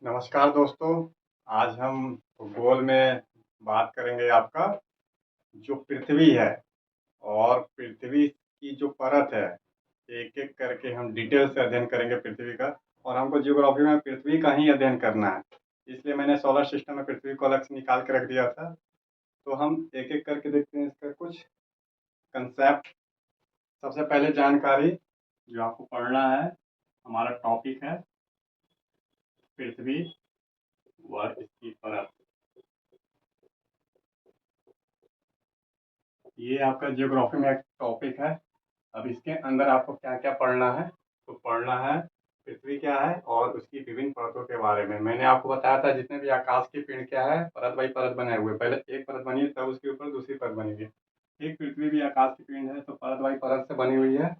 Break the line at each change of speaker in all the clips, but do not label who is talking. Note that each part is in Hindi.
नमस्कार दोस्तों। आज हम भूगोल में बात करेंगे आपका जो पृथ्वी है और पृथ्वी की जो परत है, एक एक करके हम डिटेल से अध्ययन करेंगे पृथ्वी का। और हमको जियोग्राफी में पृथ्वी का ही अध्ययन करना है, इसलिए मैंने सोलर सिस्टम में पृथ्वी को अलग से निकाल के रख दिया था। तो हम एक एक करके देखते हैं इसका कुछ कंसेप्ट। सबसे पहले जानकारी जो आपको पढ़ना है, हमारा टॉपिक है पृथ्वी व इसकी परत। ये आपका जियोग्राफी में एक टॉपिक है। अब इसके अंदर आपको क्या क्या पढ़ना है, तो पढ़ना है पृथ्वी क्या है और उसकी विभिन्न परतों के बारे में। मैंने आपको बताया था जितने भी आकाश की पिंड क्या है, परत बाई परत बनाए हुए। पहले एक परत बनी है, तब उसके ऊपर दूसरी परत बनी हुई है। एक पृथ्वी भी आकाश की पिंड है, तो परत बाई परत से बनी हुई है।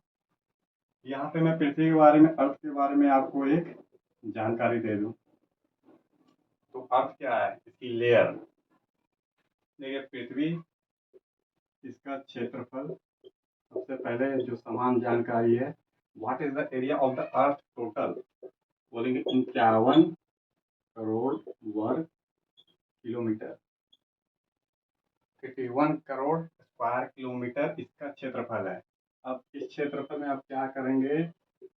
यहाँ पे मैं पृथ्वी के बारे में, अर्थ के बारे में आपको एक जानकारी दे दूं। तो अर्थ क्या है, इसकी लेयर। देखिए पृथ्वी, इसका क्षेत्रफल। सबसे पहले जो समान जानकारी है, what is the area of the earth total, बोलेंगे 51 करोड़ वर्ग किलोमीटर। 51 करोड़ स्क्वायर किलोमीटर इसका क्षेत्रफल है। अब इस क्षेत्रफल में आप क्या करेंगे,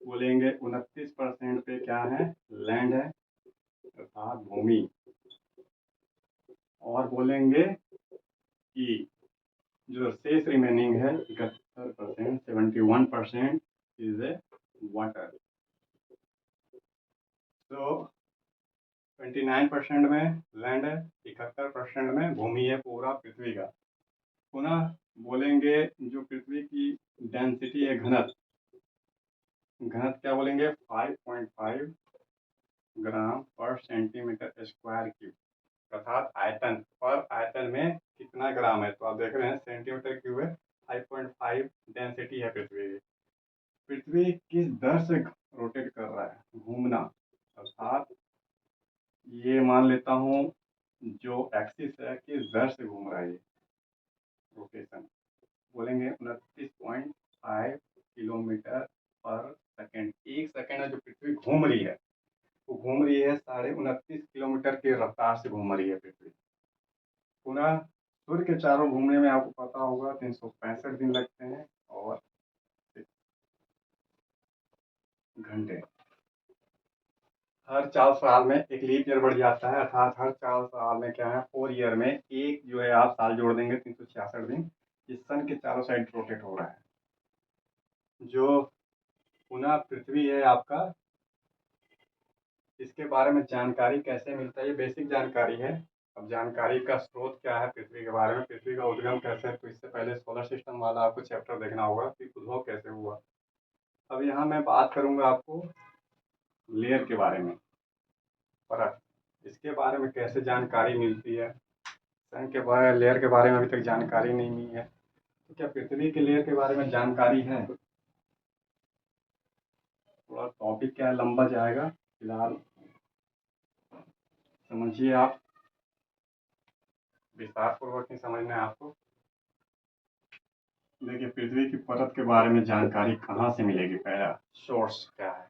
बोलेंगे 29% पे क्या है, लैंड है अर्थात भूमि। और बोलेंगे कि जो शेष रिमेनिंग है 71%, 71% इज ए वाटर। तो 29% में लैंड है, 71% में भूमि है पूरा पृथ्वी का। पुनः बोलेंगे जो पृथ्वी की डेंसिटी है, घनत्व। घनत्व क्या बोलेंगे, 5.5 ग्राम पर सेंटीमीटर स्क्वायर क्यूब। अर्थात आयतन, पर आयतन में कितना ग्राम है, तो आप देख रहे हैं सेंटीमीटर क्यूब है। 5.5 डेंसिटी है पृथ्वी की। पृथ्वी किस दर से रोटेट कर रहा है, घूमना। अर्थात ये मान लेता हूँ जो एक्सिस है किस दर से घूम रहा है ये रोटेशन, बोलेंगे 29.5 किलोमीटर पर सेकेंड। एक सेकेंड में जो पृथ्वी घूम रही है, वो घूम रही है 29.5 किलोमीटर की रफ्तार से घूम रही है पृथ्वी। पुनः सूर्य के चारों घूमने में आपको पता होगा 365 दिन लगते हैं और 6 घंटे। हर 4 साल में एक लीप ईयर बढ़ जाता है, अर्थात हर 4 साल में क्या है, 4 ईयर में एक जो है आप साल जोड़ देंगे, 366 दिन इस सन के चारों साइड रोटेट हो रहा है। जो पुनः पृथ्वी है आपका, इसके बारे में जानकारी कैसे मिलता है, ये बेसिक जानकारी है। अब जानकारी का स्रोत क्या है पृथ्वी के बारे में, पृथ्वी का उद्गम कैसे है, तो इससे पहले सोलर सिस्टम वाला आपको चैप्टर देखना होगा कि उद्भव कैसे हुआ। अब यहाँ मैं बात करूँगा आपको लेयर के बारे में, परत। इसके बारे में कैसे जानकारी मिलती है, सन के बारे लेयर के बारे में अभी तक जानकारी नहीं मिली है, तो क्या पृथ्वी के लेयर के बारे में जानकारी है। थोड़ा टॉपिक क्या है, लंबा जाएगा, फिलहाल समझिए आप, विस्तार पूर्वक ही समझना है आपको। देखिए पृथ्वी की परत के बारे में जानकारी कहाँ से मिलेगी, पहला सोर्स क्या है।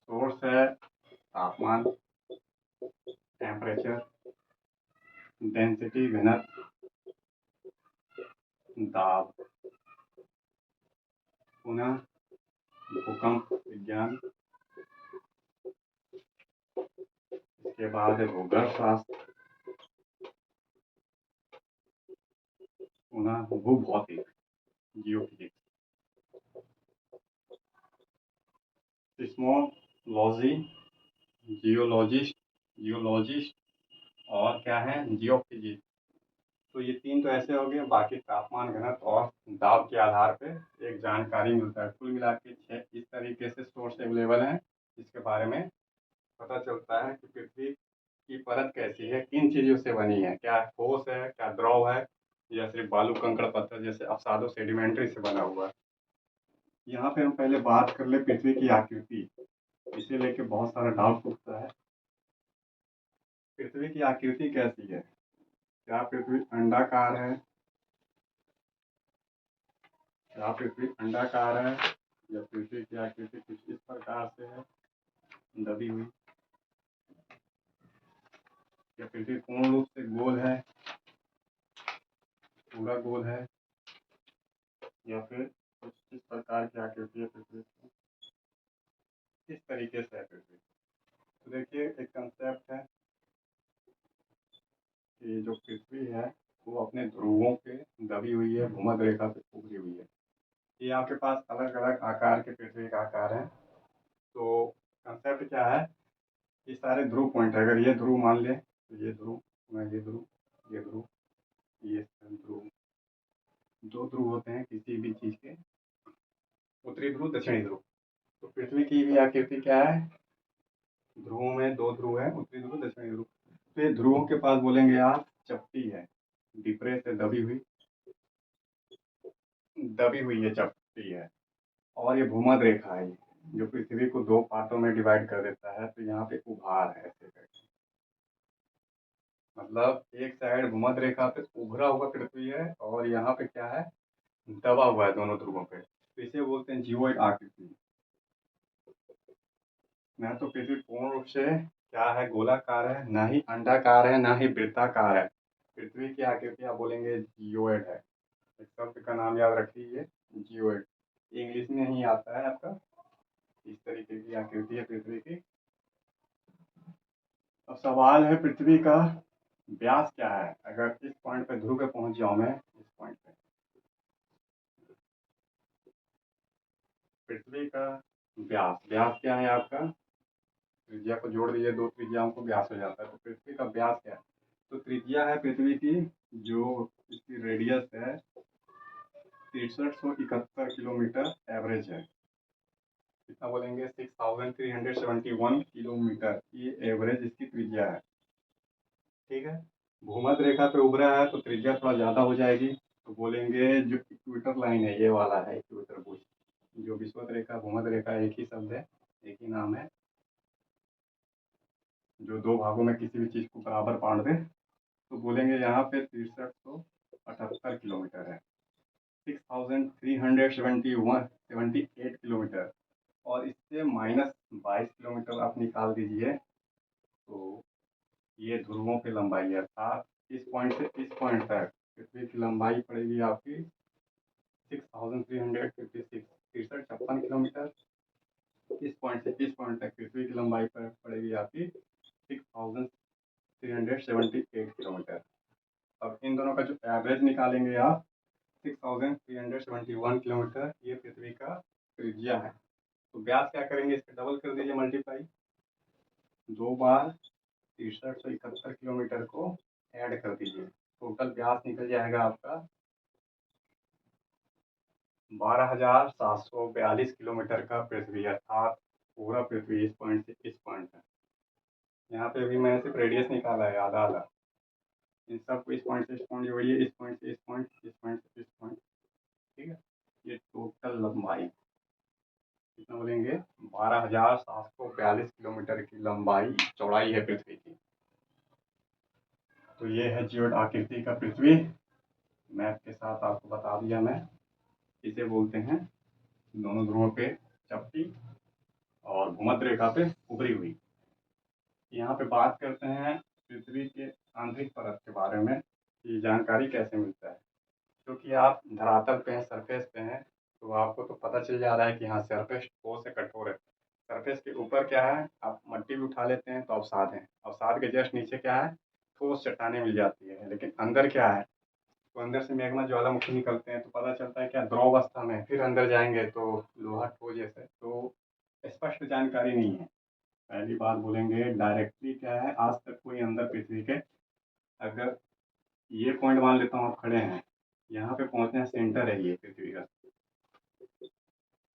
सोर्स है तापमान, टेम्परेचर, डेंसिटी घनत्व, दाब, पुनः भूकंप विज्ञान, इसके बाद है भूगर्भ शास्त्र, पुनः भूभौतिक जियोफिजिक्स, सिस्मोलॉजी जियोलॉजिस्ट और क्या है, जियोफिजिक्स। तो ये तीन तो ऐसे हो गए, बाकी तापमान घनत्व और दाब के आधार पे एक जानकारी मिलता है। कुल मिला के 6 इस तरीके से सोर्स अवेलेबल हैं, इसके बारे में पता चलता है कि पृथ्वी की परत कैसी है, किन चीज़ों से बनी है, क्या ठोस है, क्या द्रव है, या सिर्फ बालू कंकड़ पत्थर जैसे अवसादों सेडिमेंट्री से बना हुआ है। यहाँ पे हम पहले बात कर ले पृथ्वी की आकृति, इसे लेके बहुत सारा डाउट उठता है। पृथ्वी की आकृति कैसी है, क्या पृथ्वी अंडाकार है, क्या पृथ्वी अंडाकार है, या पृथ्वी की आकृति कुछ इस प्रकार से है, दबी हुई। या पृथ्वी पूर्ण रूप से गोल है, पूरा गोल है, या फिर कुछ इस प्रकार की आकृति है पृथ्वी की, किस तरीके से है पृथ्वी। तो देखिए एक कंसेप्ट है कि जो पृथ्वी है वो अपने ध्रुवों पे दबी हुई है, भूमध्य रेखा पे उभरी हुई है। ये आपके पास अलग अलग आकार के पृथ्वी का आकार है। तो कंसेप्ट क्या है, ये सारे ध्रुव पॉइंट है। अगर ये ध्रुव मान ले तो ये ध्रुव, ये ध्रुव, ये ध्रुव, ये ध्रुव, दो ध्रुव होते हैं किसी भी चीज के, उत्तरी ध्रुव दक्षिणी ध्रुव। तो पृथ्वी की भी आकृति क्या है, ध्रुवों में दो ध्रुव है, उत्तरी ध्रुव दक्षिणी ध्रुव। तो ये ध्रुवों के पास बोलेंगे आप चपटी है, डिप्रेस है, दबी हुई है, चपटी है। और ये भूमध्य रेखा है जो पृथ्वी को दो पार्टों में डिवाइड कर देता है। तो यहाँ पे उभार है ऐसे करके, मतलब एक साइड भूमध्य रेखा पे उभरा हुआ पृथ्वी है और यहाँ पे क्या है, दबा हुआ है दोनों ध्रुवों पे। तो इसे बोलते हैं जियोइड आकृति। ना तो पृथ्वी पूर्ण रूप से क्या है, गोलाकार है, ना ही अंडाकार है, ना ही वृत्ताकार है। पृथ्वी की आकृति आप बोलेंगे जियोइड है। इस शब्द का नाम याद रखिए, जियोइड। इंग्लिश में ही आता है आपका। इस तरीके की आकृति है पृथ्वी की। अब सवाल है पृथ्वी का व्यास क्या है। अगर इस पॉइंट पे ध्रुव पे पहुंच जाऊं मैं, इस पॉइंट पे पृथ्वी का व्यास, व्यास क्या है आपका, त्रिज्या को जोड़ दीजिए, दो त्रिज्याओं को व्यास हो जाता है। तो पृथ्वी का व्यास क्या है, तो त्रिज्या है पृथ्वी की, जो इसकी रेडियस है 6371 किलोमीटर एवरेज है। कितना बोलेंगे, 6371 किलोमीटर, ये एवरेज इसकी त्रिज्या है। ठीक है, भूमध्य रेखा पे उभरा है तो त्रिज्या थोड़ा ज़्यादा हो जाएगी। तो बोलेंगे जो इक्वेटर लाइन है, ये वाला है इक्वेटर बुश। जो विषुवत रेखा भूमध्य रेखा एक ही शब्द है, एक ही नाम है, जो दो भागों में किसी भी चीज़ को बराबर बांट दे। तो बोलेंगे यहाँ पे 6378 किलोमीटर है, 6378 किलोमीटर। और इससे -22 किलोमीटर आप निकाल दीजिए तो ये ध्रुवों की लंबाई है। अर्थात इस पॉइंट से इस पॉइंट तक पृथ्वी की लंबाई पड़ेगी आपकी 6356, 6356 किलोमीटर। इस पॉइंट से इस पॉइंट तक पृथ्वी की लंबाई पर पड़ेगी आपकी 6378 किलोमीटर। अब इन दोनों का जो एवरेज निकालेंगे आप, 6371 किलोमीटर, ये पृथ्वी का त्रिज्या है। तो व्यास क्या करेंगे, इसका डबल कर दीजिए, मल्टीप्लाई, दो बार 6371 किलोमीटर को ऐड कर दीजिए। टोटल व्यास निकल जाएगा आपका 12,742 किलोमीटर का पृथ्वी। अर्थात पूरा पृथ्वी इस पॉइंट से इस पॉइंट है। यहाँ पे अभी मैंने सिर्फ रेडियस निकाला है, आधा आधा। इन सबको इस पॉइंट से इस पॉइंट जोड़िए, इस पॉइंट से इस पॉइंट, इस पॉइंट से इस पॉइंट। ठीक है, ये टोटल लंबाई कितना बोलेंगे, 12,742 किलोमीटर की लंबाई चौड़ाई है पृथ्वी की। तो ये है जियोइड आकृति का पृथ्वी। मैप के साथ आपको बता दिया मैं। इसे बोलते हैं दोनों ध्रुवों पे चपटी और भूमध्य रेखा पे उभरी हुई। यहाँ पे बात करते हैं पृथ्वी के आंतरिक परत के बारे में कि जानकारी कैसे मिलता है। क्योंकि आप धरातल पे हैं, सरफेस पे हैं, तो आपको तो पता चल जा रहा है कि हाँ सरफेस ठोस से कठोर है। सरफेस के ऊपर क्या है, आप मट्टी भी उठा लेते हैं तो अवसाद है, अवसाद के जस्ट नीचे क्या है, ठोस चट्टानें मिल जाती है। लेकिन अंदर क्या है, तो अंदर से मैग्मा ज्वालामुखी निकलते हैं तो पता चलता है क्या, द्रव अवस्था में। फिर अंदर जाएंगे तो लोहा ठोस जैसे, तो स्पष्ट जानकारी नहीं है। पहली बात बोलेंगे डायरेक्टली क्या है, आज तक कोई अंदर पृथ्वी के, अगर ये पॉइंट मान लेता हूँ आप खड़े हैं, यहाँ पे पहुँचना सेंटर है ये पृथ्वी का,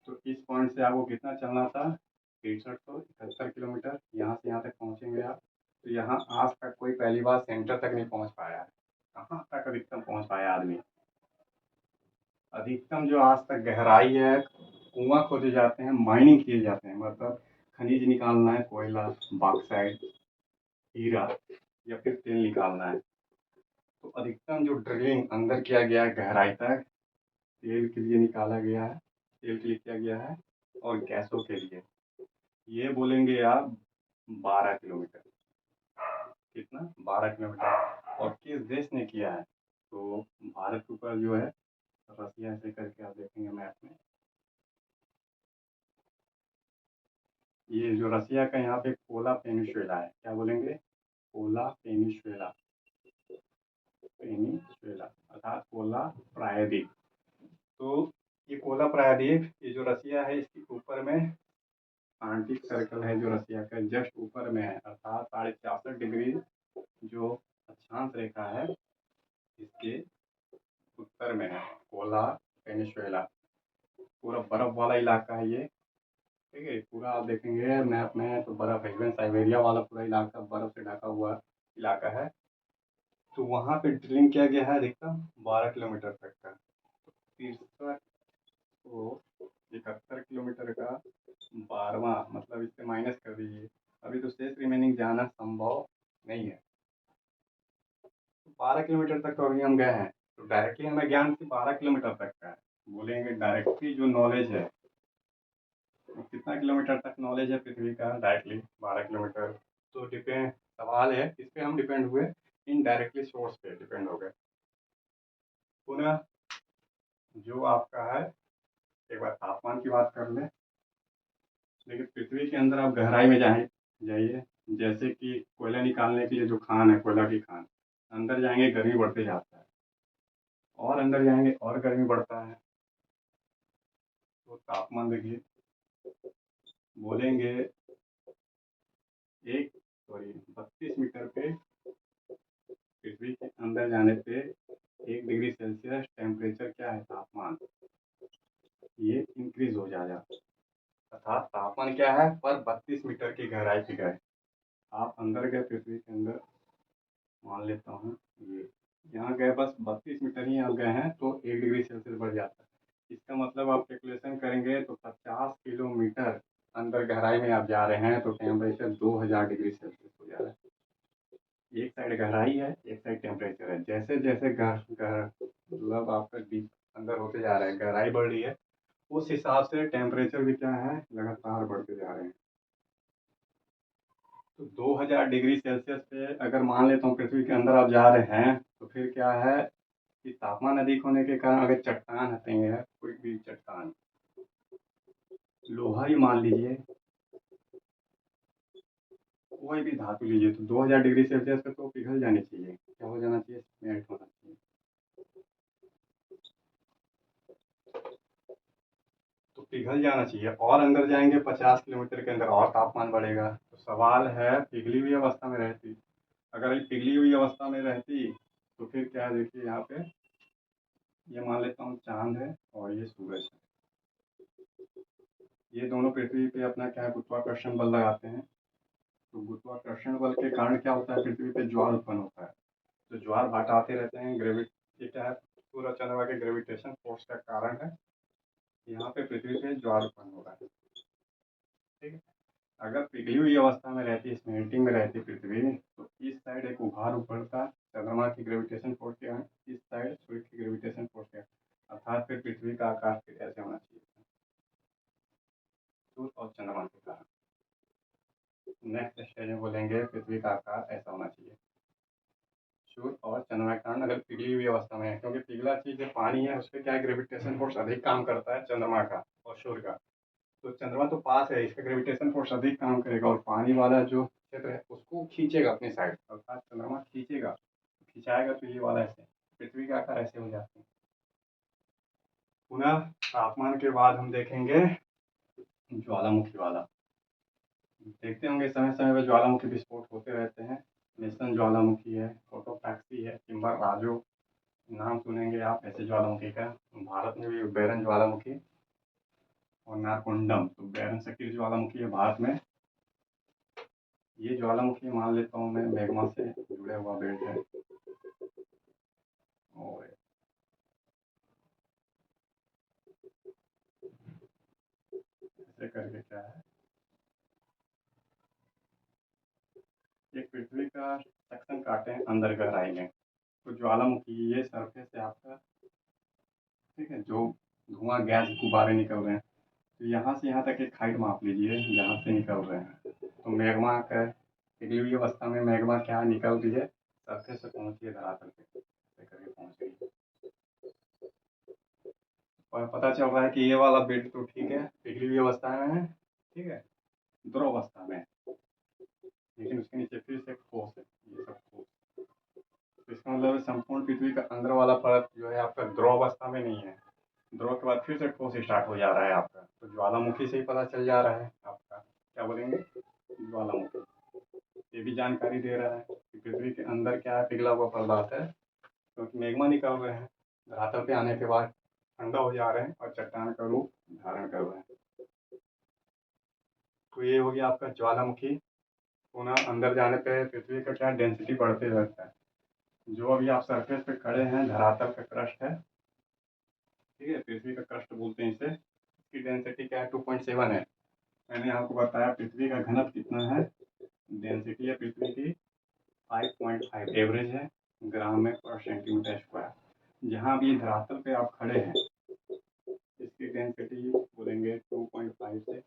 तो इस पॉइंट से आपको कितना चलना था, 6371 किलोमीटर। यहाँ से यहाँ तक पहुँचेंगे आप, तो यहाँ आज तक कोई पहली बार सेंटर तक नहीं पहुँच पाया है। कहाँ तक अधिकतम पहुँच पाया आदमी, अधिकतम जो आज तक गहराई है, कुआं खोदे जाते हैं, माइनिंग किए जाते हैं, मतलब खनिज निकालना है, कोयला, बॉक्साइट, हीरा या फिर तेल निकालना है, तो अधिकतम जो ड्रिलिंग अंदर किया गया है गहराई तक, तेल के लिए निकाला गया है, तेल के लिए किया गया है, और गैसों के लिए, ये बोलेंगे आप 12 किलोमीटर। कितना 12 किलोमीटर। और किस देश ने किया है? तो भारत के ऊपर जो है रसिया से करके आप देखेंगे मैप में, ये जो रसिया का यहाँ पे कोला पेनिनसुला है, क्या बोलेंगे? कोला पेनिनसुला, पेनिनसुला अर्थात कोला प्रायद्वीप। तो ये कोला प्रायद्वीप, ये जो रसिया है इसके ऊपर में आर्कटिक सर्कल है जो रसिया का जस्ट ऊपर में है, अर्थात 66.5 डिग्री जो अक्षांश रेखा है इसके उत्तर में है कोला पेनिनसुला। पूरा बर्फ वाला इलाका है ये, ठीक है। पूरा आप देखेंगे मैप में तो बर्फ है, इवन साइबेरिया वाला पूरा इलाका बर्फ से ढका हुआ इलाका है। तो वहाँ पे ड्रिलिंग किया गया है अधिकतम 12 किलोमीटर तक का। तिरसठ को 71 किलोमीटर का 12वां, मतलब इससे माइनस कर दीजिए, अभी तो शेष रिमेनिंग जाना संभव नहीं है। 12 किलोमीटर तक तो अभी हम गए हैं, तो डायरेक्टली हमें ज्ञान सिर्फ 12 किलोमीटर तक का है। बोलेंगे डायरेक्टली जो नॉलेज है, तो कितना किलोमीटर तक नॉलेज है पृथ्वी का? Directly 12 kilometre. तो डिपेंड, सवाल है किस पे हम डिपेंड हुए? इनडायरेक्टली सोर्स पे डिपेंड हो गए। पुनः जो आपका है, एक बार तापमान की बात कर लें। देखिए पृथ्वी के अंदर आप गहराई में जाइए, जैसे कि कोयला निकालने के लिए जो खान है, कोयला की खान, अंदर जाएंगे गर्मी बढ़ते जाता है, और अंदर जाएंगे और गर्मी बढ़ता है। तो तापमान देखिए, बोलेंगे 32 मीटर पे पृथ्वी के अंदर जाने पे 1 डिग्री सेल्सियस टेम्परेचर क्या है, तापमान, ये इंक्रीज हो जाएगा। अर्थात तापमान क्या है, पर 32 मीटर की गहराई पे गए, आप अंदर गए पृथ्वी के अंदर, मान लेता हूँ ये यहाँ गए, बस 32 मीटर ही आप गए हैं तो 1 डिग्री सेल्सियस बढ़ जाता है। इसका मतलब आप कैलकुलेशन करेंगे तो 50 किलोमीटर अंदर गहराई में आप जा रहे हैं तो टेम्परेचर 2000 डिग्री सेल्सियस हो जा रहा है। एक साइड गहराई है, एक साइड टेम्परेचर है। जैसे जैसे मतलब आपका डीप अंदर होते जा रहा है, गहराई बढ़ रही है, उस हिसाब से टेम्परेचर भी क्या है, लगातार बढ़ते जा रहे हैं। तो 2000 डिग्री सेल्सियस पे अगर मान लेता हूँ पृथ्वी के अंदर आप जा रहे हैं, तो फिर क्या है कि तापमान अधिक होने के कारण अगर चट्टान हटते हैं, कोई भी चट्टान, लोहा ही मान लीजिए, कोई भी धातु लीजिए, तो 2000 डिग्री सेल्सियस पे तो पिघल जानी चाहिए, क्या हो जाना चाहिए, मेल्ट होना चाहिए। तो पिघल जाना चाहिए, और अंदर जाएंगे 50 किलोमीटर के अंदर और तापमान बढ़ेगा। तो सवाल है पिघली हुई अवस्था में रहती, अगर ये पिघली हुई अवस्था में रहती तो फिर क्या है, देखिए यहाँ पे ये मान लेता हूँ चांद है और ये सूरज है, ये दोनों पृथ्वी पे अपना क्या है, गुरुत्वाकर्षण बल लगाते हैं। तो गुरुत्वाकर्षण बल के कारण क्या होता है, पृथ्वी पे ज्वार उत्पन्न होता है। तो ज्वार भाटा आते रहते हैं, ये क्या है, सूरज चंद्रमा के ग्रेविटेशन फोर्स का कारण है, यहाँ पे पृथ्वी पे ज्वार उत्पन्न हो रहा है, ठीक है। अगर पिघली हुई अवस्था में रहती, स्मेल्टिंग में रहती पृथ्वी, तो इस साइड एक उभार उभरता चंद्रमा की ग्रेविटेशन फोर्स के कारण, इस साइड सूर्य की ग्रेविटेशन फोर्स के, अर्थात फिर पृथ्वी का आकार फिर ऐसे होना चाहिए, सूर्य और चंद्रमा के कारण। नेक्स्ट स्टेज में बोलेंगे पृथ्वी का आकार ऐसा होना चाहिए, सूर्य और चंद्रमा के कारण अगर पिघली हुई अवस्था में है, क्योंकि पिघला चीज जो पानी है उस पर क्या है, ग्रेविटेशन फोर्स अधिक काम करता है चंद्रमा का और सूर्य का। तो चंद्रमा तो पास है, इसका ग्रेविटेशन फोर्स अधिक काम करेगा, और पानी वाला जो क्षेत्र है उसको खींचेगा अपनी साइड, अर्थात चंद्रमा खींचेगा, खिंचाएगा, तो ये वाला ऐसे पृथ्वी का आकार ऐसे हो जाते हैं। पुनः तापमान के बाद हम देखेंगे ज्वालामुखी वाला, देखते होंगे समय समय पर ज्वालामुखी विस्फोट होते रहते हैं। नेशन ज्वालामुखी है, फोटोपैक्सी है, किम्बर राजो, नाम सुनेंगे आप ऐसे ज्वालामुखी का। भारत में भी बैरन ज्वालामुखी और नारकोंडम, तो बैरन सकीर ज्वालामुखी है भारत में। ये ज्वालामुखी मान लेता हूँ मैं मैग्मा से जुड़े हुआ बेल्ट है, और ऐसे करके क्या है, एक पृथ्वी का सेक्शन काटे हैं अंदर गहराई में, तो ज्वालामुखी ये सरफेस है आपका, ठीक है, जो धुआं गैस गुब्बारे निकल रहे हैं, तो यहाँ से यहाँ तक एक हाइट माप लीजिए जहाँ से निकल रहे हैं, तो मैग्मा का पिघली हुई अवस्था में मैग्मा क्या निकल रही है, सरफेस से पहुंच रही है धरातल पे, ऐसे करके पहुंच रही है। और पता चल रहा है कि ये वाला बेड तो ठीक है, पिघली हुई अवस्था में है, ठीक है, द्रव अवस्था में, लेकिन उसके नीचे फिर से ठोस है, ये सब ठोस। तो इसका मतलब संपूर्ण पृथ्वी का अंदर वाला परत जो है आपका द्रव अवस्था में नहीं है, द्रव के बाद फिर से ठोस स्टार्ट हो जा रहा है आपका। तो ज्वालामुखी से ही पता चल जा रहा है आपका, क्या बोलेंगे, ज्वालामुखी। ये भी जानकारी दे रहा है कि पृथ्वी के अंदर क्या है, पिघला हुआ पदार्थ है, क्योंकि मैग्मा निकल रहे हैं, धरातल पे आने के बाद ठंडा हो जा रहे हैं और चट्टान का रूप धारण कर रहे हैं। तो ये हो गया आपका ज्वालामुखी। पुनः अंदर जाने पे पृथ्वी का क्या डेंसिटी बढ़ते रहता है। जो अभी आप सरफेस पे खड़े हैं, धरातल का क्रस्ट है, ठीक है, पृथ्वी का क्रस्ट बोलते हैं इसे, इसकी डेंसिटी क्या है, 2.7 है। मैंने आपको बताया पृथ्वी का घनत्व कितना है, डेंसिटी है पृथ्वी की 5.5 एवरेज है ग्राम में पर सेंटीमीटर स्क्वायर। जहाँ भी धरातल पे आप खड़े हैं, इसकी डेंसिटी बोलेंगे 2.5 से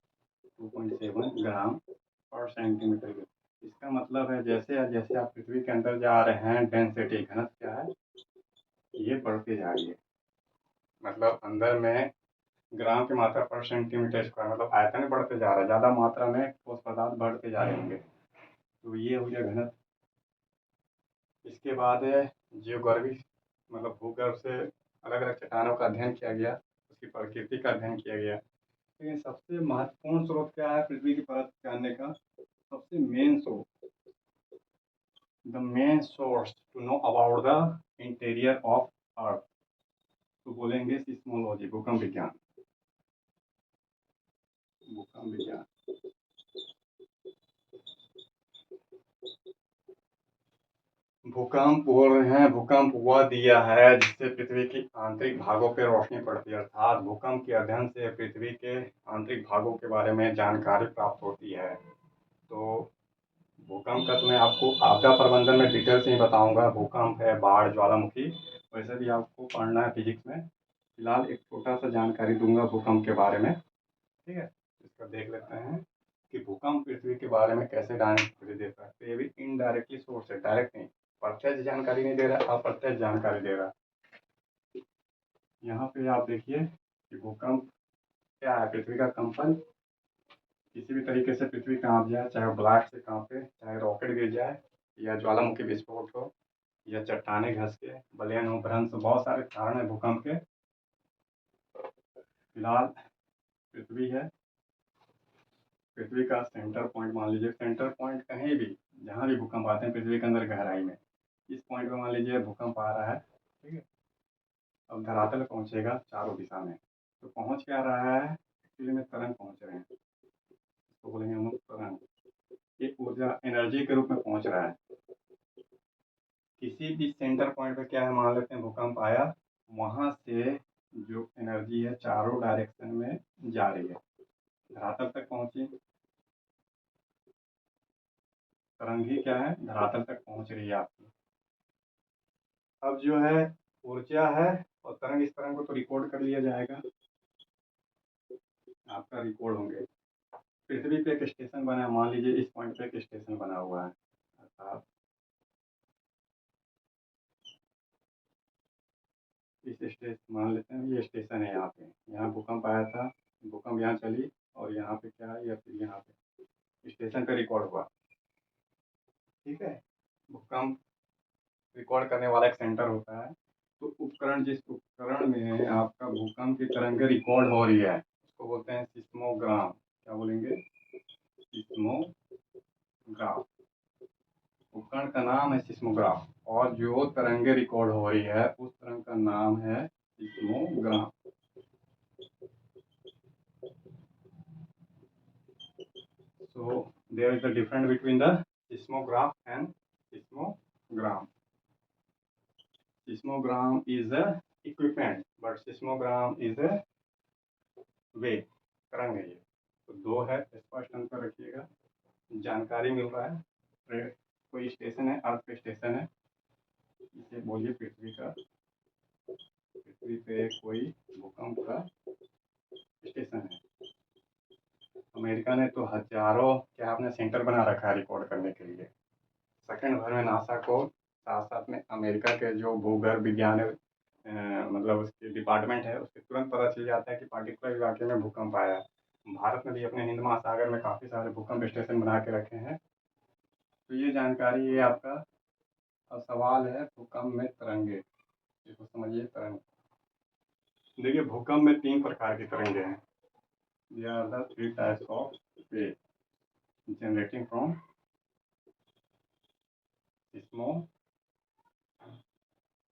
2.7 ग्राम पर सेंटीमीटर क्यूब। इसका मतलब है जैसे जैसे आप पृथ्वी के अंदर जा रहे हैं, डेंसिटी घनत्व क्या है, ये बढ़ती जा रही है। मतलब अंदर में ग्राम की मात्रा पर सेंटीमीटर स्क्वायर, मतलब आयतन बढ़ते जा रहा है, ज़्यादा मात्रा में ठोस पदार्थ बढ़ते जा रहे होंगे। तो ये हो गया घनत्व। इसके बाद है जियोग्राफी, मतलब भूगर्भ से अलग अलग चट्टानों का अध्ययन किया गया, उसकी प्रकृति का अध्ययन किया गया। लेकिन सबसे महत्वपूर्ण स्रोत क्या है पृथ्वी की परत जानने का, सबसे main source, the main source to know about the interior of earth, तो बोलेंगे सिस्मोलॉजी, भूकंप विज्ञान। भूकंप विज्ञान, भूकंप बोल रहे हैं, भूकंप वह दिया है जिससे पृथ्वी की आंतरिक भागों पर रोशनी पड़ती है, अर्थात भूकंप के अध्ययन से पृथ्वी के आंतरिक भागों के बारे में जानकारी प्राप्त होती है। तो भूकंप का तो मैं आपको आपदा प्रबंधन में डिटेल से ही बताऊंगा, भूकंप है, बाढ़, ज्वालामुखी, वैसे भी आपको पढ़ना है फिजिक्स में। फिलहाल एक छोटा सा जानकारी दूंगा भूकंप के बारे में, ठीक है। इसका देख लेते हैं कि भूकंप पृथ्वी के बारे में कैसे जानकारी देता है। तो ये भी इनडायरेक्टली सोर्स है, डायरेक्ट नहीं, प्रत्यक्ष जानकारी नहीं दे रहा, अप्रत्यक्ष जानकारी दे रहा। यहाँ पे आप देखिए कि भूकंप क्या है, पृथ्वी का कंपन। किसी भी तरीके से पृथ्वी कांप जाए, चाहे वो ब्लास्ट से कांपे, चाहे रॉकेट गिर जाए, या ज्वालामुखी विस्फोट हो, या चट्टाने घस के बलयन हो, भ्रंश, बहुत सारे कारण है भूकंप के। फिलहाल पृथ्वी है, पृथ्वी का सेंटर पॉइंट मान लीजिए, सेंटर पॉइंट कहीं भी जहाँ भी भूकंप आते हैं पृथ्वी के अंदर गहराई में, इस पॉइंट पे मान लीजिए भूकंप आ रहा है, ठीक है। अब धरातल पहुंचेगा चारों दिशा में, तो पहुंच क्या रहा है, एक्चुअली में तरंग पहुंच रहे हैं, इसको बोलेंगे हम लोग तरंग। ये ऊर्जा एनर्जी के रूप में पहुंच रहा है। किसी भी सेंटर पॉइंट पे क्या है, मान लेते हैं भूकंप आया, वहां से जो एनर्जी है चारों डायरेक्शन में जा रही है, धरातल तक पहुंची, तरंग ही क्या है, धरातल तक पहुंच रही है आपकी। अब जो है ऊर्जा है और तरंग, इस तरंग को तो रिकॉर्ड कर लिया जाएगा, आपका रिकॉर्ड होंगे। पृथ्वी पे एक स्टेशन बना है, मान लीजिए इस पॉइंट पे एक स्टेशन बना हुआ है, अर्थात इस स्टेशन, मान लेते हैं ये स्टेशन है, यहाँ पे, यहाँ भूकंप आया था, भूकंप यहाँ चली, और यहाँ पे क्या है, या फिर यहाँ पे स्टेशन पे रिकॉर्ड हुआ, ठीक है। भूकंप रिकॉर्ड करने वाला एक सेंटर होता है। तो उपकरण, जिस उपकरण में आपका भूकंप की तरंगें रिकॉर्ड हो रही है, उसको बोलते हैं सिस्मोग्राम। क्या बोलेंगे, सिस्मोग्राफ। उपकरण का नाम है सिस्मोग्राफ, और जो तरंगे रिकॉर्ड हो रही है उस तरंग का नाम है seismograph. So there is a difference between the seismograph and seismogram. Seismogram is a equipment, but seismogram is a way, तरंग है ये। तो दो है, स्पष्ट अंतर रखिएगा। जानकारी मिल रहा है, कोई स्टेशन है, अर्थ पे स्टेशन है, इसे बोलिए पृथ्वी का, पृथ्वी पे कोई भूकंप का स्टेशन है। अमेरिका ने तो हजारों क्या अपने सेंटर बना रखा है रिकॉर्ड करने के लिए, सेकंड भर में नासा को साथ साथ में अमेरिका के जो भूगर्भ विज्ञान मतलब उसके डिपार्टमेंट है उसके तुरंत पता चल जाता है कि पर्टिकुलर इलाके में भूकंप आया है। भारत में भी अपने हिंद महासागर में काफ़ी सारे भूकंप स्टेशन बना के रखे हैं। तो ये जानकारी ये आपका। अब सवाल है भूकंप में तरंगे, इसको समझिए। तरंग, देखिए भूकंप में 3 प्रकार की तरंगे हैं। There are the 3 types of wave generating from seismo।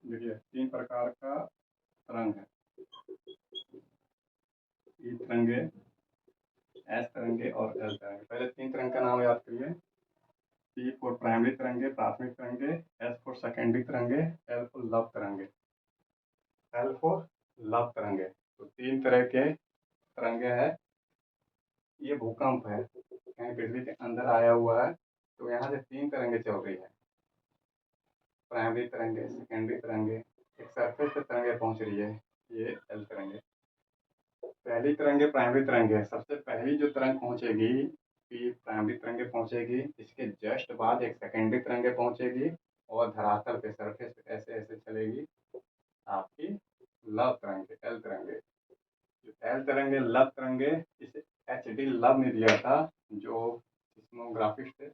देखिए 3 प्रकार का तरंग है। ई तरंगे, एस तरंगे और एल तरंगे। पहले 3 तरंग का नाम याद करिए। पी फॉर प्राइमरी तरंगे, प्राथमिक तरंगे, एस फॉर सेकेंडरी तरंगे, एल फॉर लव तरंगे। एल फॉर लव तरंगे। तो 3 तरह के तरंगे हैं। ये भूकंप है, कहीं पृथ्वी के अंदर आया हुआ है, तो यहाँ से 3 तरंगे चल रही है। प्राइमरी तरंगे, सेकेंडरी तरंगे, एक सरफेस पे तरंगे पहुंच रही है, ये एल तरंगे। पहली तरंगे प्राइमरी तरंगे है। सबसे पहली जो तरंग पहुंचेगी कि प्राइमरी तरंगे पहुंचेगी, इसके जस्ट बाद एक सेकेंडरी तरंगे पहुंचेगी और धरातल पे सरफेस पे ऐसे ऐसे चलेगी आपकी लव तरंगे, एल तरंगे। जो एल तरंगे, लव तरंगे, इसे HD लव ने दिया था, जो सिस्मोग्राफिस्ट थे,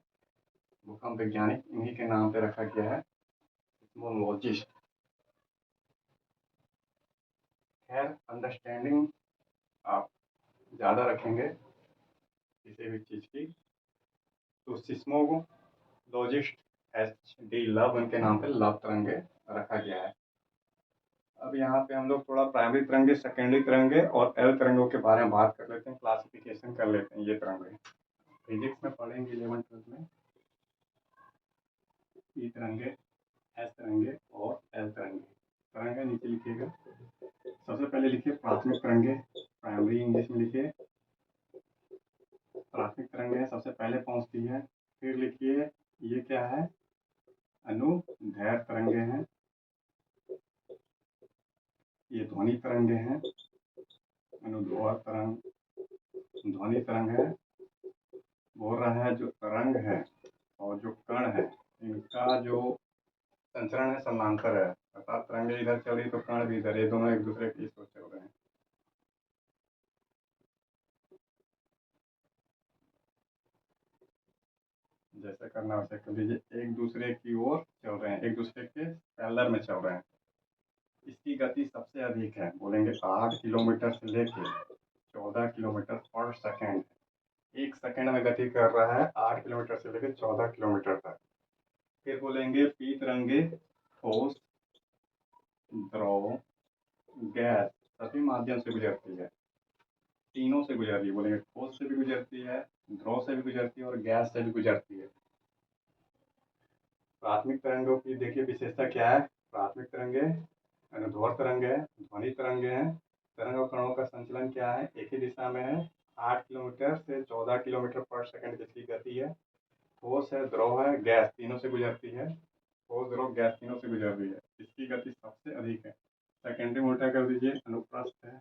भूकंप वैज्ञानिक, इन्हीं के नाम पे रखा गया है, सिस्मोलॉजिस्ट। खैर अंडरस्टैंडिंग आप ज़्यादा रखेंगे किसी भी चीज़ की, तो सिस्मोलॉजिस्ट HD लव उनके नाम पे लव तरंगे रखा गया है। अब यहाँ पे हम लोग थोड़ा प्राइमरी तरंगे, सेकेंडरी तरंगे और एल तरंगों के बारे में बात कर लेते हैं, क्लासिफिकेशन कर लेते हैं। ये तरंगे फिजिक्स में पढ़ेंगे 11th-12th में। ई तरंगे, एस तरंगे और एल तरंगे। तरंगे नीचे लिखिएगा। सबसे पहले लिखिए प्राथमिक तरंगे, प्राइमरी इंग्लिश में लिखिए। प्राथमिक तरंगे सबसे पहले पहुंचती है। फिर लिखिए ये क्या है, अनुदैर्घ्य तरंगे हैं। ये ध्वनि तरंगे हैं। अनुदैर्घ्य तरंग ध्वनि तरंग है। बोल रहा है जो तरंग है और जो कण है, इनका जो संचरण है समांतर है, अर्थात तरंगे इधर चल रही तो कण भी इधर, ये दोनों एक दूसरे की ओर चल रहे हैं। जैसे करना वैसे कर लीजिए। एक दूसरे की ओर चल रहे हैं, एक दूसरे के पैरेलल में चल रहे हैं। इसकी गति सबसे अधिक है, बोलेंगे 8 किलोमीटर से लेके 14 किलोमीटर पर सेकेंड। एक सेकेंड में गति कर रहा है 8 किलोमीटर से लेकर 14 किलोमीटर तक। फिर बोलेंगे पी तरंगे ठोस, द्रव, गैस सभी माध्यम से गुजरती है। तीनों से गुजर रही है, बोलेंगे ठोस से भी गुजरती है, द्रव से भी गुजरती है और गैस से भी गुजरती है। प्राथमिक तरंगों की देखिए विशेषता क्या है। प्राथमिक तरंगे अनुदैर्घ्य तरंग है, ध्वनि तरंगे हैं। तरंग और कणों का संचलन क्या है, एक ही दिशा में है। 8 किलोमीटर से 14 किलोमीटर पर सेकंड जिसकी गति है। ठोस है, द्रव है, गैस, तीनों से गुजरती है। ठोस, द्रव, गैस तीनों से गुजर रही है, इसकी गति सबसे अधिक है। सेकेंडरी में उल्टा कर दीजिए, अनुप्रस्थ है।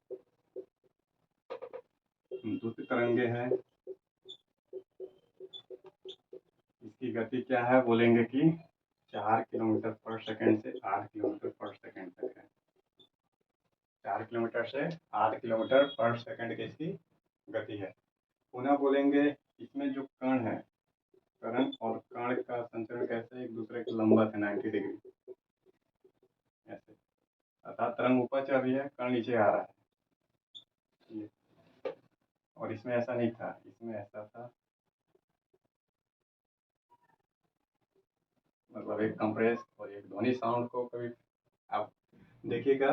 द्रुत तरंगे हैं, इसकी गति क्या है, बोलेंगे कि 4 किलोमीटर पर सेकंड से 8 किलोमीटर पर सेकंड तक है। 4 किलोमीटर से 8 किलोमीटर पर सेकंड की इसकी गति है। पुनः बोलेंगे इसमें जो कण है, कण और कण का संचरण कैसे एक दूसरे के लंबवत है 90 डिग्री ऐसे, अर्थात तरंग ऊपर चल रही है, कण नीचे आ रहा है। ये और इसमें ऐसा नहीं था, इसमें ऐसा था, मतलब एक कंप्रेस और एक ध्वनि साउंड को कभी आप देखिएगा,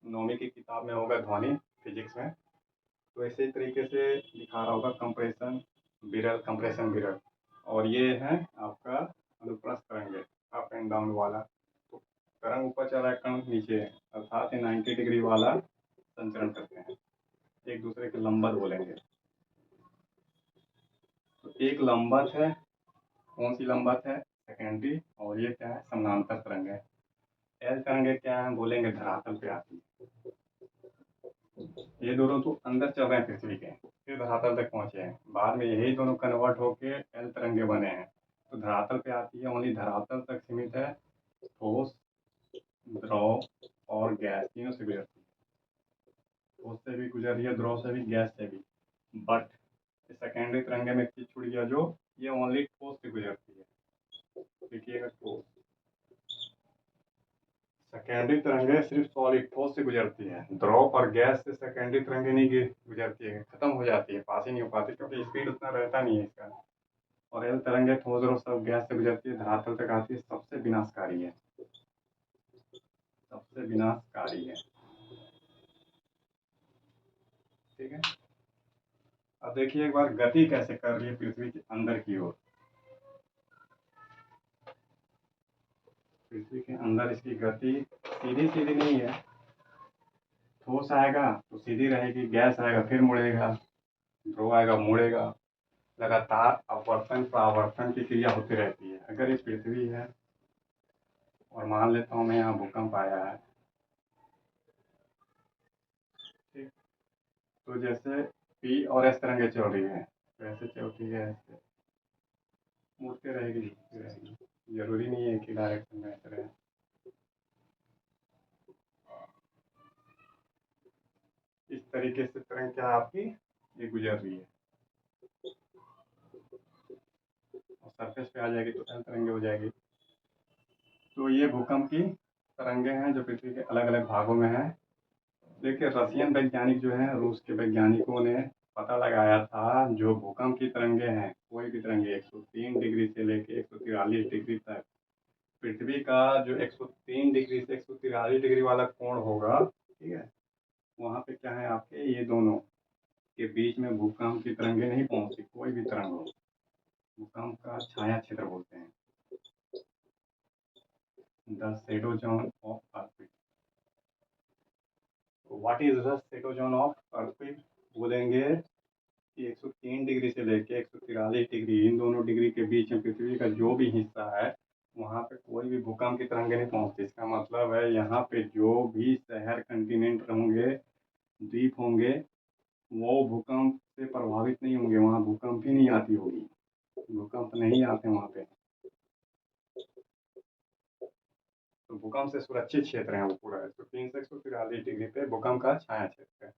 9वीं की किताब में होगा ध्वनि फिजिक्स में, तो ऐसे तरीके से दिखा रहा होगा कंप्रेशन विरल, कंप्रेशन विरल। और ये है आपका अनुप्रस्थ तरंग है, अप एंड डाउन वाला। तो तरंग ऊपर चल रहा है, कण नीचे है, अर्थात 90 डिग्री वाला संचरण करते हैं, एक दूसरे के लंबवत बोलेंगे। तो एक लंबवत है, कौन सी लंबवत है, सेकेंडरी, और ये क्या है, समानांतर तरंग है। एल तरंगे क्या है, बोलेंगे धरातल पे आती है। ये दोनों तो अंदर चल रहे हैं पृथ्वी के, फिर धरातल तक पहुंचे हैं, बाद में यही दोनों कन्वर्ट होके एल तरंगे बने हैं। तो धरातल पे आती है, ओनली धरातल तक सीमित है, ठोस, द्रव और गैस तीनों से गुजरती है। ठोस से भी गुजर रही है, द्रव से भी, गैस से भी। बट सेकेंडरी तिरंगे में एक चीज छूट गया, जो ये ओनली ठोस से गुजरती है। देखिएगा, ठोस। सेकेंडरी तिरंगे सिर्फ सॉलिड ठोस से गुजरती है। द्रव और गैस से सेकेंडरी तिरंगे नहीं गुजरती है, खत्म हो जाती है, पास ही नहीं हो पाती, क्योंकि स्पीड उतना रहता नहीं है इसका। और एल तिरंगे ठोस और सब गैस से गुजरती है, धरातल तक आती है, सबसे विनाशकारी है, सबसे विनाशकारी है। ठीक है। अब देखिए एक बार गति कैसे कर रही है पृथ्वी के अंदर की ओर। पृथ्वी के अंदर इसकी गति सीधी सीधी नहीं है। ठोस आएगा तो सीधी रहेगी, गैस आएगा फिर मुड़ेगा, ध्रुव आएगा मुड़ेगा, लगातार अपवर्तन परावर्तन की क्रिया होती रहती है। अगर ये पृथ्वी है और मान लेता हूँ मैं यहाँ भूकंप आया है, ठीक, तो जैसे पी और एस तरंगे चल रही है, तो ऐसे चलती है, ऐसे मुड़ते रहेगी, झुकती रहेगी, जरूरी नहीं है कि डायरेक्शन में ऐसे रहे। इस तरीके से तरंग क्या आपकी ये गुजर रही है, और सरफेस पे आ जाएगी तो एल तरंगे हो जाएगी। तो ये भूकंप की तरंगे हैं जो पृथ्वी के अलग अलग भागों में है। देखिए रशियन वैज्ञानिक जो है, रूस के वैज्ञानिकों ने पता लगाया था, जो भूकंप की तरंगे हैं, कोई भी तरंगे 103 डिग्री से लेके 143 डिग्री तक, पृथ्वी का जो 103 डिग्री से 143 डिग्री वाला कोण होगा, ठीक है, वहाँ पे क्या है आपके ये दोनों के बीच में भूकंप की तरंगे नहीं पहुँचती, कोई भी तरंग हो। भूकंप का छाया क्षेत्र बोलते हैं, the shadow zone of earthquake. What is the shadow zone of earthquake बोलेंगे कि 103 डिग्री से लेके 143 डिग्री, इन दोनों डिग्री के बीच में पृथ्वी का जो भी हिस्सा है, वहाँ पे कोई भी भूकंप की तरंगे नहीं पहुँचती। इसका मतलब है यहाँ पे जो भी शहर, कंटिनेंट होंगे, द्वीप होंगे, वो भूकंप से प्रभावित नहीं होंगे, वहाँ भूकंप ही नहीं आती होगी, भूकंप नहीं आते वहाँ पे। तो भूकंप से सुरक्षित क्षेत्र है वो पूरा, 103 से 143 डिग्री पे भूकंप का छाया क्षेत्र है।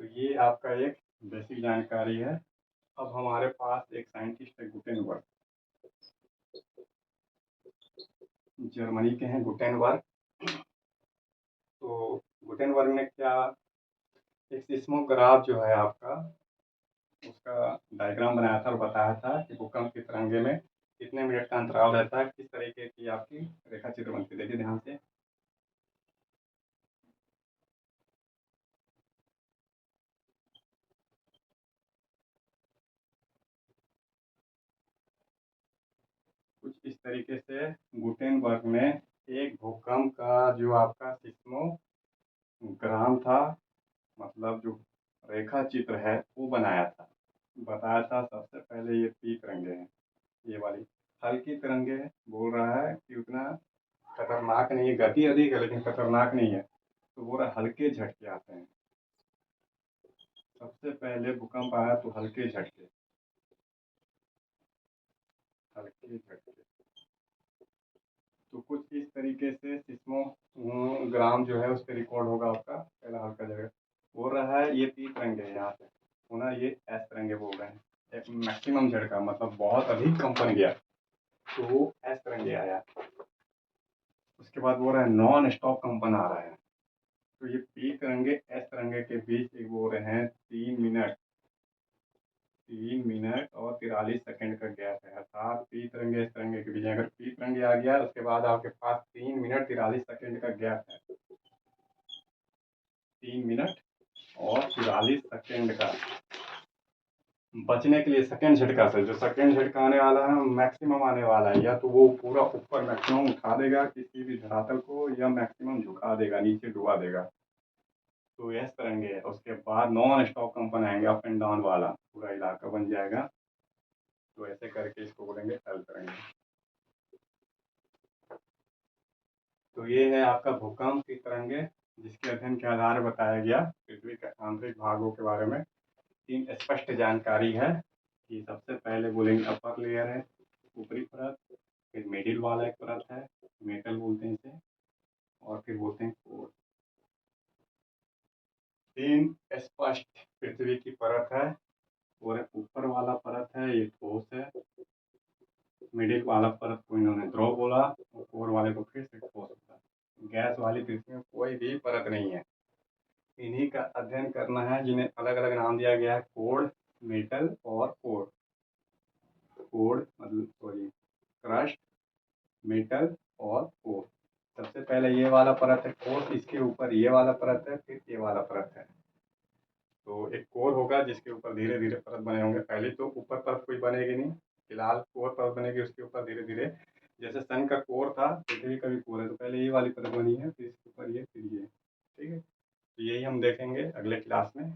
तो ये आपका एक बेसिक जानकारी है। अब हमारे पास एक साइंटिस्ट है, गुटेनबर्ग, जर्मनी के हैं गुटेनबर्ग। तो गुटेनबर्ग ने क्या, एक सिस्मोग्राफ जो है आपका, उसका डायग्राम बनाया था और बताया था कि भूकंप की तरंगे में कितने मिनट का अंतराल रहता है, किस तरीके की आपकी रेखा चित्र बनती है। देखिए ध्यान से, कुछ इस तरीके से गुटेनबर्ग ने एक भूकंप का जो आपका सिस्मोग्राम था, मतलब जो रेखा चित्र है, वो बनाया था। बताया था सबसे पहले ये पी तिरंगे हैं, ये वाली हल्की तिरंगे बोल रहा है कि उतना खतरनाक नहीं है, गति अधिक है लेकिन खतरनाक नहीं है, तो बोल रहा हल्के झटके आते हैं। सबसे पहले भूकंप आया तो हल्के झटके, हल्के झटके। तो कुछ इस तरीके से सिस्मोग्राम जो है उस पर रिकॉर्ड होगा आपका, पहला हल्का जगह बोल रहा है, ये पी तिरंगे है यहाँ पे होना, ये एस तिरंगे बोल रहे हैं। एक मैक्सिमम झटका मतलब बहुत अधिक कंपन गया, तो वो एस तिरंगे आया। उसके बाद बोल रहा है नॉन स्टॉप कंपन आ रहा है, तो ये पी तिरंगे एस तिरंगे के बीच एक बोल रहे हैं 3 मिनट और 43 सेकंड का गैप है, अर्थात पी तिरंगे एस तिरंगे के बीच अगर पी तिरंगे आ गया, उसके बाद आपके पास 3 मिनट 43 सेकंड का गैप है, 3 मिनट और 43 सेकंड का बचने के लिए सेकंड झटका से, जो सेकंड झटका आने वाला है मैक्सिमम आने वाला है, या तो वो पूरा ऊपर मैक्सिमम उठा देगा किसी भी धरातल को, या मैक्सिमम झुका देगा, नीचे डुबा देगा। तो इस तरंगे है, उसके बाद नॉन स्टॉप कंपन आएंगे, अप एंड डाउन वाला पूरा इलाका बन जाएगा। तो ऐसे करके इसको बोलेंगे एल तरंगे। तो ये है आपका भूकंप की तरंगे, जिसके अध्ययन के आधार बताया गया पृथ्वी के आंतरिक भागों के बारे में 3 स्पष्ट जानकारी है कि सबसे पहले बोलेंगे अपर लेयर है, ऊपरी परत, फिर मिडिल वाला एक परत है, मेटल बोलते हैं इसे, और फिर बोलते हैं कोर। 3 स्पष्ट पृथ्वी की परत है, और ऊपर वाला परत है ये ठोस है, मिडिल वाला परत को इन्होंने ध्रुव बोला, और कोर वाले को फिर से ठोस बोला। गैस वाली पृथ्वी में कोई भी परत नहीं है। इन्हीं का अध्ययन करना है, जिन्हें अलग अलग नाम दिया गया है, कोर, मेटल और कोर। कोर मतलब सॉरी क्रस्ट, मेटल और कोर। सबसे पहले ये वाला परत है कोर, इसके ऊपर ये वाला परत है, फिर ये वाला परत है। तो एक कोर होगा जिसके ऊपर धीरे धीरे परत बने होंगे। पहले तो ऊपर परत कोई बनेगी नहीं, फिलहाल कोर परत बनेगी, उसके ऊपर धीरे धीरे, जैसे सन का कोर था पृथ्वी का भी कोर है, तो पहले ये वाली परत बनी है, फिर इसके ऊपर ये, फिर ये। ठीक है, तो यही हम देखेंगे अगले क्लास में।